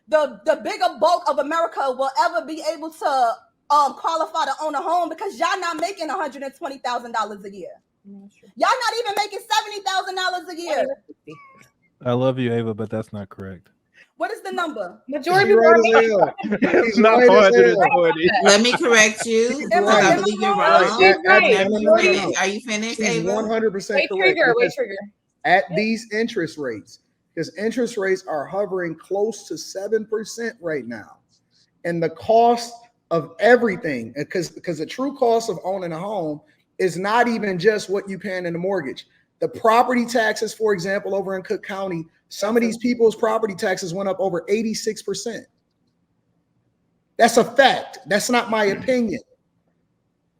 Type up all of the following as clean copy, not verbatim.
the bigger bulk of America will ever be able to qualify to own a home because y'all not making $120,000 a year. Y'all not even making $70,000 a year. I love you, Ava, but that's not correct. What is the number? Majority of people It's not 120. Let me correct you. I believe you're wrong. She's right. Are you finished, She's Ava? 100% Wait, correct. trigger. At these interest rates, because interest rates are hovering close to 7% right now, and the cost of everything, because the true cost of owning a home is not even just what you paying in the mortgage. The property taxes, for example, over in Cook County, some of these people's property taxes went up over 86%. That's a fact. That's not my opinion,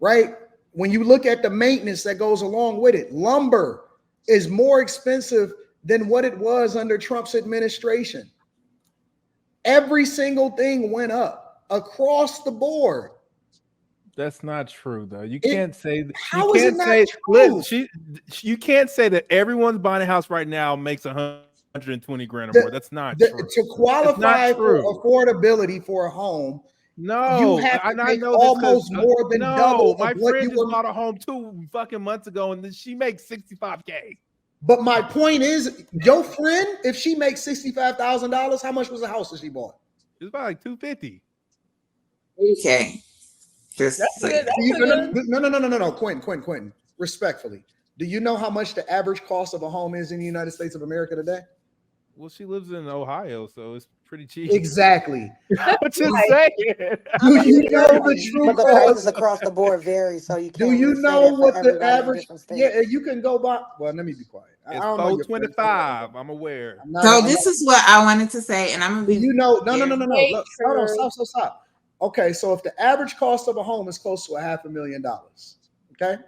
right? When you look at the maintenance that goes along with it, lumber is more expensive than what it was under Trump's administration. Every single thing went up across the board. That's not true, though. You can't say that. How is it not true? You can't say that everyone's buying a house right now makes 120 grand or more. That's not true. To qualify for affordability for a home, no, you have to make almost more than double. My of what friend you just were. bought a home 2 fucking months ago, and then she makes $65K. But my point is, your friend, if she makes $65,000, how much was the house that she bought? It's about like $250. Okay. No, Quentin. Respectfully, do you know how much the average cost of a home is in the United States of America today? Well, she lives in Ohio, so it's pretty cheap. Exactly. I'm just saying. Do you know the true But the cost? prices across the board vary, so you can't. Do you really say know that what for the everybody in average? different states. Yeah, you can go by. Well, let me be quiet. It's $425. I'm aware. So this is what I wanted to say, and I'm gonna be. No. Look, hold on, stop. Okay, so if the average cost of a home is close to $500,000, okay,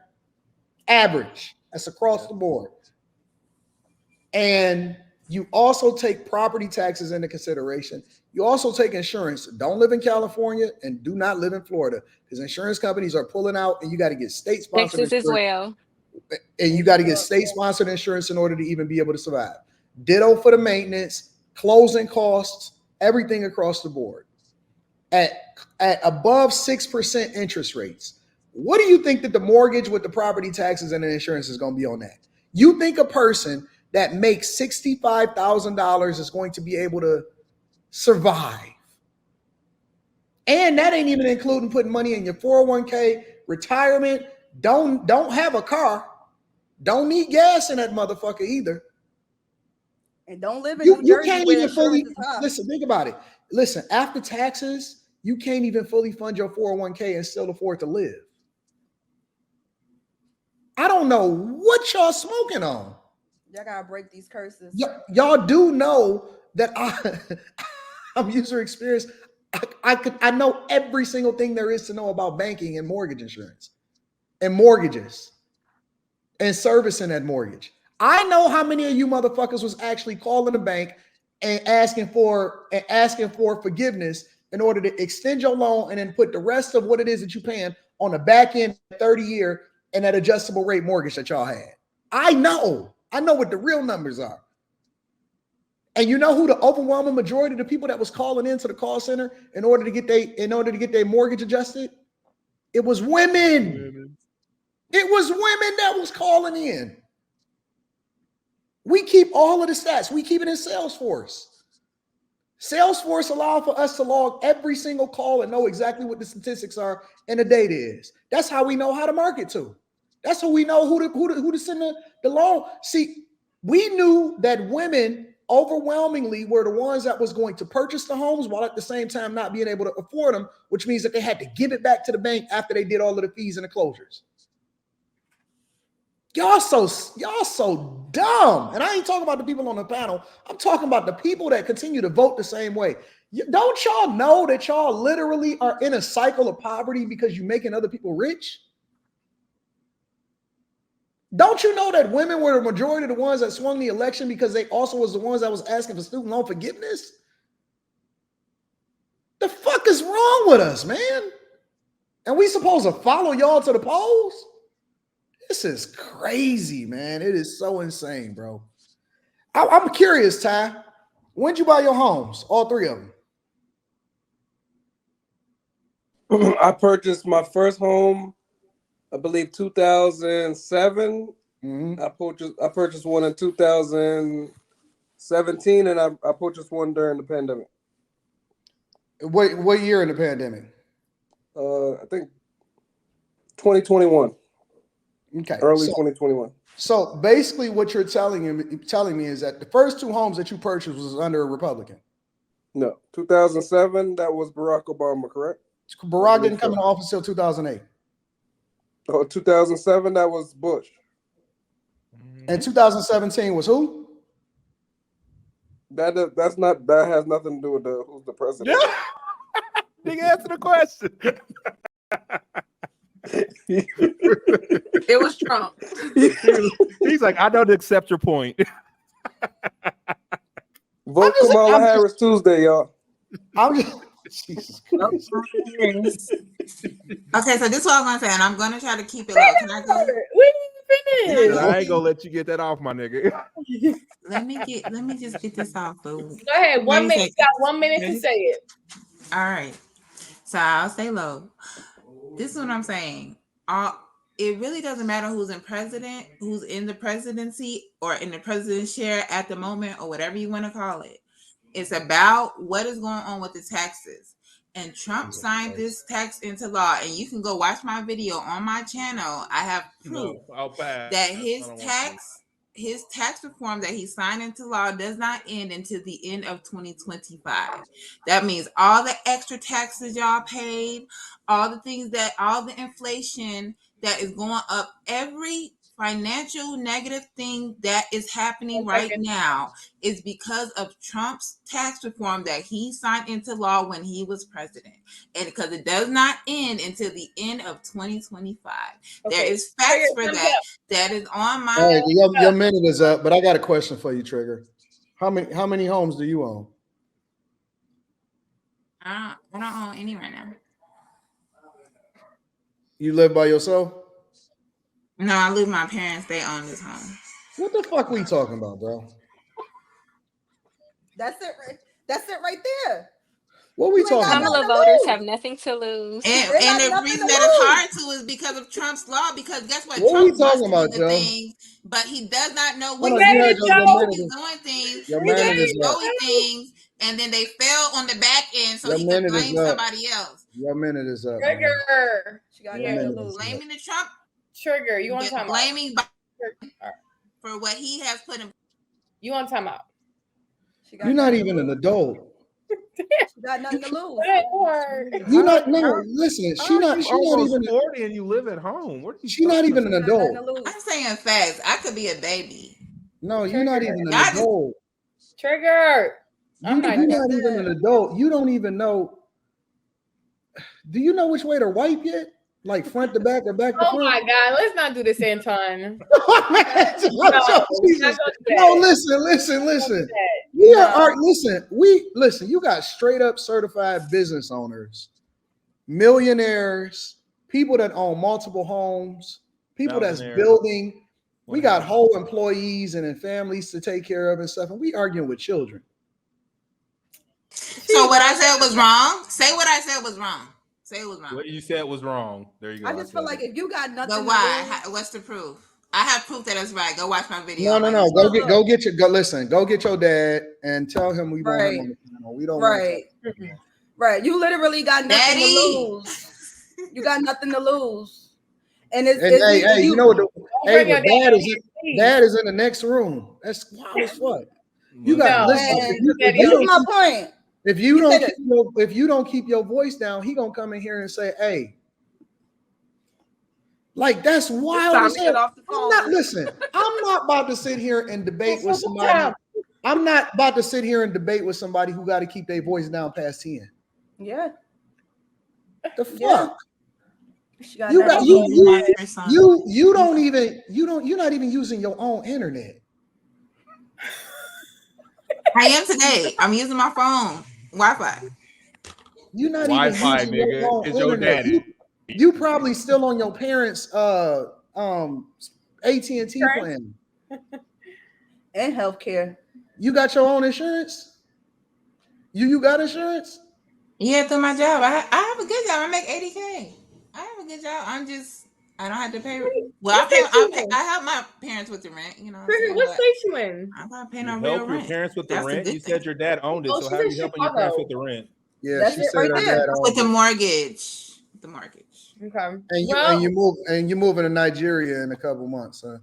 average, that's across the board, and you also take property taxes into consideration. You also take insurance. Don't live in California and do not live in Florida because insurance companies are pulling out, and you got to get state-sponsored Texas insurance. as well. And you got to get state-sponsored insurance in order to even be able to survive. Ditto for the maintenance, closing costs, everything across the board. At above 6% interest rates, what do you think that the mortgage with the property taxes and the insurance is going to be on that? You think a person that makes $65,000 is going to be able to survive? And that ain't even including putting money in your 401k, retirement. Don't have a car. Don't need gas in that motherfucker either. And don't live in New Jersey. You can't even fully listen. Think about it. Listen, after taxes, you can't even fully fund your 401k and still afford to live. I don't know what y'all smoking on. Y'all gotta break these curses. Y'all do know that I'm user experienced. I know every single thing there is to know about banking and mortgage insurance and mortgages and servicing that mortgage. I know how many of you motherfuckers was actually calling the bank and asking for forgiveness in order to extend your loan and then put the rest of what it is that you're paying on the back end 30-year and that adjustable rate mortgage that y'all had. I know what the real numbers are. And you know who the overwhelming majority of the people that was calling into the call center in order to get their mortgage adjusted? It was women. It was women that was calling in. We keep all of the stats. We keep it in Salesforce. Salesforce allows for us to log every single call and know exactly what the statistics are and the data is. That's how we know how to market to. That's how we know who to send the loan. See, we knew that women overwhelmingly were the ones that was going to purchase the homes while at the same time not being able to afford them, which means that they had to give it back to the bank after they did all of the fees and the closures. Y'all so dumb. And I ain't talking about the people on the panel. I'm talking about the people that continue to vote the same way. Don't y'all know that y'all literally are in a cycle of poverty because you're making other people rich? Don't you know that women were the majority of the ones that swung the election because they also was the ones that was asking for student loan forgiveness? The fuck is wrong with us, man? And we supposed to follow y'all to the polls? This is crazy, man. It is so insane, bro. I'm curious, Ty. When'd you buy your homes? All three of them. I purchased my first home, I believe 2007. Mm-hmm. I purchased one in 2017, and I purchased one during the pandemic. What year in the pandemic? I think 2021. Okay, Early 2021. So basically, what you're telling me is that the first two homes that you purchased was under a Republican. No, 2007. That was Barack Obama, correct? Barack didn't come into office until 2008. Oh, 2007. That was Bush. And 2017 was who? That has nothing to do with who's the president. Nigga, answer the question. It was Trump. He's like, I don't accept your point. Vote Kamala Harris Tuesday, y'all. Jesus Christ. Okay, so this is what I'm gonna say, and I'm gonna try to keep it low. Can I go? We didn't finish. I ain't gonna let you get that off, my nigga. Let me just get this off. Go ahead. 1 minute. You got 1 minute to say it. All right. So I'll stay low. This is what I'm saying. It really doesn't matter who's in the presidency or in the president's chair at the moment or whatever you want to call it. It's about what is going on with the taxes. And Trump signed this tax into law. And you can go watch my video on my channel. I have proof that his tax reform that he signed into law does not end until the end of 2025. That means all the extra taxes y'all paid, all the inflation that is going up, every financial negative thing that is happening right now is because of Trump's tax reform that he signed into law when he was president. And because it does not end until the end of 2025. There is facts for that is on my... All right, your minute is up, but I got a question for you, Trigger. How many homes do you own? I don't own any right now. You live by yourself? No, I live with my parents. They own this home. What the fuck we talking about, bro? That's it right there. What we talking about? Kamala voters have nothing to lose. And the reason that it's hard to is because of Trump's law. Because guess what? Trump talking about, the things, but he does not know what he's doing things. Your He minute does is up. things, and then they fail on the back end, so he can blame somebody else. Your minute is up. Trigger. She got Blaming the Trump. Trigger. You want to time out? Blaming for what he has put in. You want to time out? You're not even an adult. She got nothing to lose. You not no. Listen, she not even 40 and you live at home. She's not even an adult. I'm saying facts. I could be a baby. No, you're not even an adult. Trigger. You're not even an adult. You don't even know. Do you know which way to wipe yet? Like front to back or back to front? Oh my God! Let's not do this, Anton. No, listen. Listen. You got straight up certified business owners, millionaires, people that own multiple homes, people that's building. We got whole employees and families to take care of and stuff, and we arguing with children. So what I said was wrong. Say what I said was wrong. Say it was wrong. What you said was wrong. There you go. I just feel like if you got nothing. But why? What's the proof? I have proof that it's right. Go watch my video. No. Go get your dad and tell him we want him on the channel. We don't Right. You literally got nothing to lose. You got nothing to lose. And hey, you know what? Dad is in the next room. That's wild as fuck. You got listen. My point. If you don't keep your voice down, he gonna come in here and say, "Hey, like that's wild." I'm not about to sit here and debate with somebody. I'm not about to sit here and debate with somebody who got to keep their voice down past 10. Yeah. The fuck. You're not even using your own internet. I am today. I'm using my phone. Wi-Fi. You're not Wi-Fi, even using nigga. It's your daddy. You probably still on your parents' AT&T plan. And healthcare. You got your own insurance? You got insurance? Yeah, through my job. I have a good job. I make $80K. I have a good job. I don't have to pay. Well, What state you in? I help my parents with the rent. You know what I'm Trigger, saying? what But state you in? I'm not paying You no real help your rent. parents with the That's the rent. good You thing. said your dad owned it, Oh, so she's how are in you helping your parents Chicago. with the rent? Yeah, That's she it said right her there. dad With the owned it. mortgage. The mortgage. Okay. And you moving to Nigeria in a couple months, huh?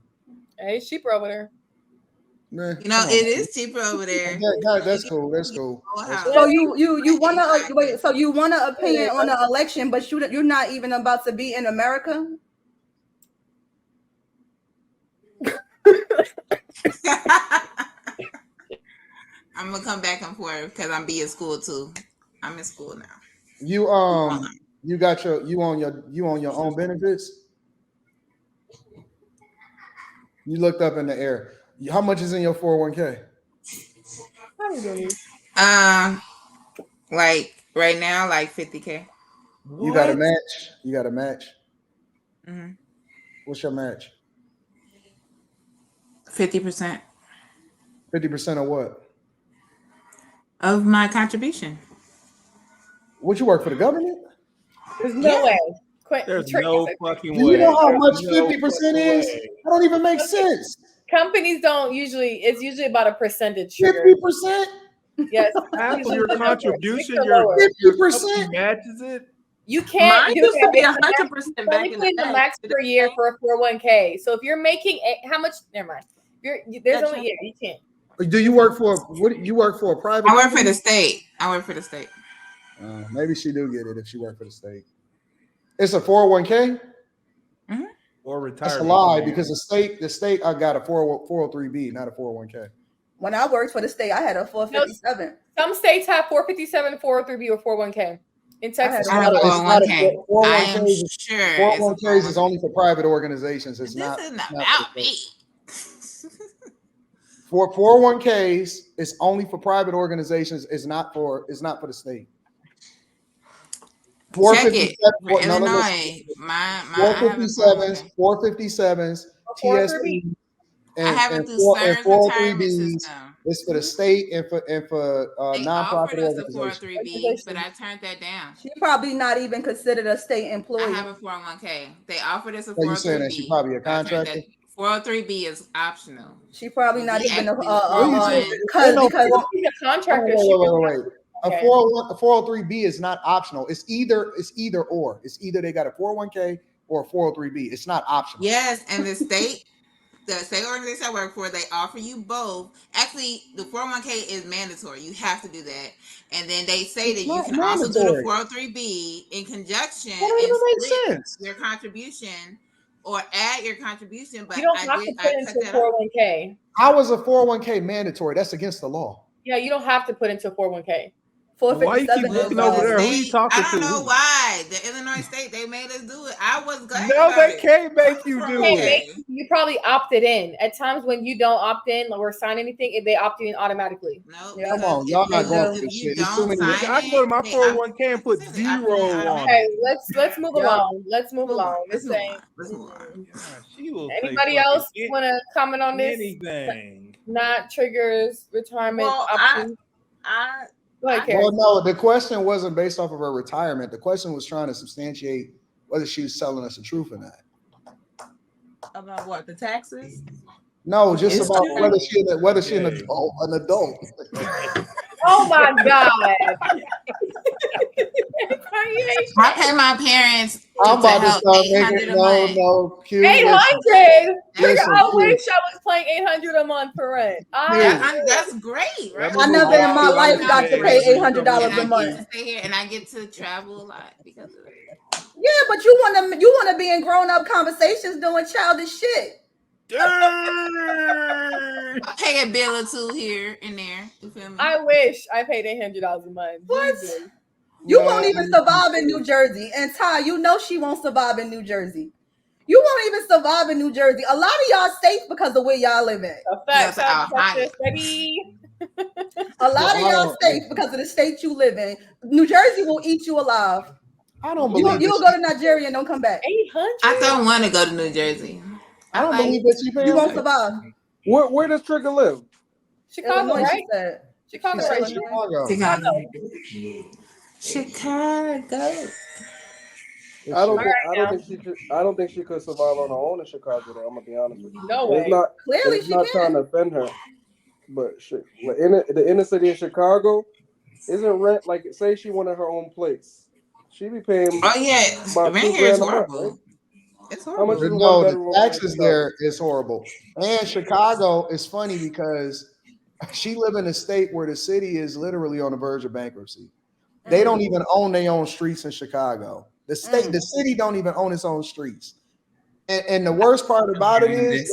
Hey, it's cheaper over there. Man, You know, come on, it man. is cheaper over there. That's cool. That's cool. That's cool. So you want to wait? So you want an opinion on the election, but you're not even about to be in America? I'm gonna come back and forth because I'm in school too. I'm in school now. You got you on your own benefits. You looked up in the air. How much is in your 401k? Like right now, like 50K. You got a match. You got a match. Mm-hmm. What's your match? 50%. 50% of what? Of my contribution. Would you work for the government? There's no way. There's no fucking way. Do you know how much No 50% fucking is? way. That don't even make sense. Companies don't usually. It's usually about a percentage. 50%? Yes. Half of usually your the number. contribution, It's your lower. 50%? company matches it. You can't Mine do used to that. be It's the max- 100% it's back only in putting the the day. max per year for a 401k. So if you're making how much? Never mind. There's only you can't. Do you work for you work for a private? I work for the state. Maybe she do get it if she worked for the state. It's a 401k. Mm-hmm. Or retirement. That's a lie because the state I got a 403b, not a 401k. When I worked for the state, I had a 457. Some states have 457, 403b, or 401k. In Texas, I have a 401k. I am 401ks, sure 401ks is only for private organizations. It's this not. isn't it's not about me. For 401ks, it's only for private organizations. It's not for the state. Check it. For Illinois, my 457s, TSP, and 403bs. It's for the state and for nonprofit organizations. 403b, but I turned that down. She probably not even considered a state employee. I have a 401k. They offered us a 403b. So you saying that she probably a contractor? 403b is optional. She probably not even a because a contractor. Wait. A 403b is not optional. It's either or. It's either they got a 401k or a 403b. It's not optional. Yes, and the state organization I work for, they offer you both. Actually, the 401k is mandatory. You have to do that. And then they say that you can also do the 403b in conjunction and split your contribution or add your contribution. But you don't have to put into a 401k. How is a 401k mandatory? That's against the law. Yeah, you don't have to put into a 401k. Why you keep looking over there? Who are you talking to? I don't know why. The Illinois state, they made us do it. I was glad. No, they can't make you do it. You probably opted in. At times when you don't opt in or sign anything, they opt you in automatically. No, come on, y'all not going for this shit. It's too many. I can go to my 401k and put 0 on. Okay, let's move along. Let's move along. Let's move on. Anybody else want to comment on this? Anything. Not triggers retirement options. Well, no, the question wasn't based off of her retirement. The question was trying to substantiate whether she was telling us the truth or not. About what? The taxes? No, just about whether she's an adult. Oh my God. I pay my parents. I'm about to start making no. 800. I wish I was paying 800 a month for rent. That's great, right? I never in my life got to pay $800 a month. Stay here and I get to travel a lot because of it. Yeah, but you want to be in grown up conversations doing childish shit. I pay a bill or two here and there. You feel me? I wish I paid $800 a month. What? You won't even survive in New Jersey. And Ty, you know she won't survive in New Jersey. You won't even survive in New Jersey. A lot of y'all safe because of where y'all live at. A lot of y'all safe because of the state you live in. New Jersey will eat you alive. I don't believe you'll go to Nigeria and don't come back. 800. I don't want to go to New Jersey. I don't believe that you won't survive. Where does Trigger live? Chicago, right? Chicago. She said Illinois. Chicago. Chicago. I don't All think right, I don't now. think she could I don't think she could survive on her own in Chicago though. I'm gonna be honest with you. No It's way. not Clearly, it's she not trying can. to offend her. But the inner city of Chicago isn't rent like say she wanted her own place. She be paying Oh yeah, about rent here is $2,000 a month, right? horrible. It's How much is horrible. a one No, the bedroom in taxes Chicago? there is horrible. And Chicago is funny because she live in a state where the city is literally on the verge of bankruptcy. They don't even own their own streets in Chicago. The city don't even own its own streets. And the worst part about it is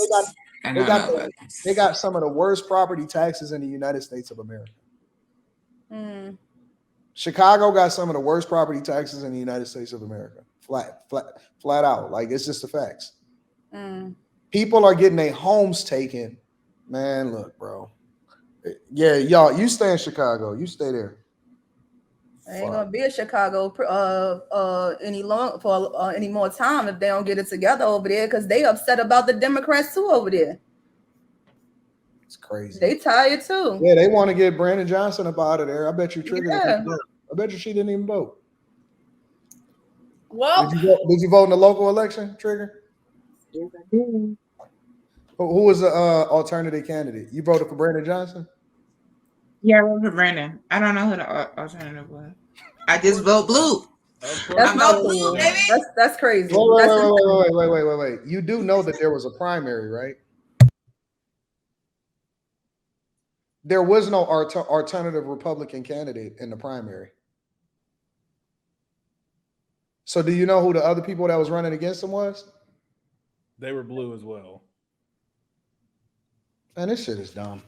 they got some of the worst property taxes in the United States of America. Chicago got some of the worst property taxes in the United States of America. Flat out. Like it's just the facts. People are getting their homes taken. Man, look, bro. Yeah, y'all, you stay in Chicago. You stay there. Ain't gonna be in Chicago any more time if they don't get it together over there, because they upset about the Democrats too over there. It's crazy. They tired too. Yeah, they want to get Brandon Johnson up out of there. I bet you Trigger. Yeah. I bet you she didn't even vote. Well, Did you vote in the local election, Trigger? Who was the alternative candidate? You voted for Brandon Johnson? Yeah, I voted for Brandon. I don't know who the alternative was. I just vote blue. That's not not blue, cool. baby. That's crazy. Wait. You do know that there was a primary, right? There was no alternative Republican candidate in the primary. So do you know who the other people that was running against him was? They were blue as well. Man, this shit is dumb.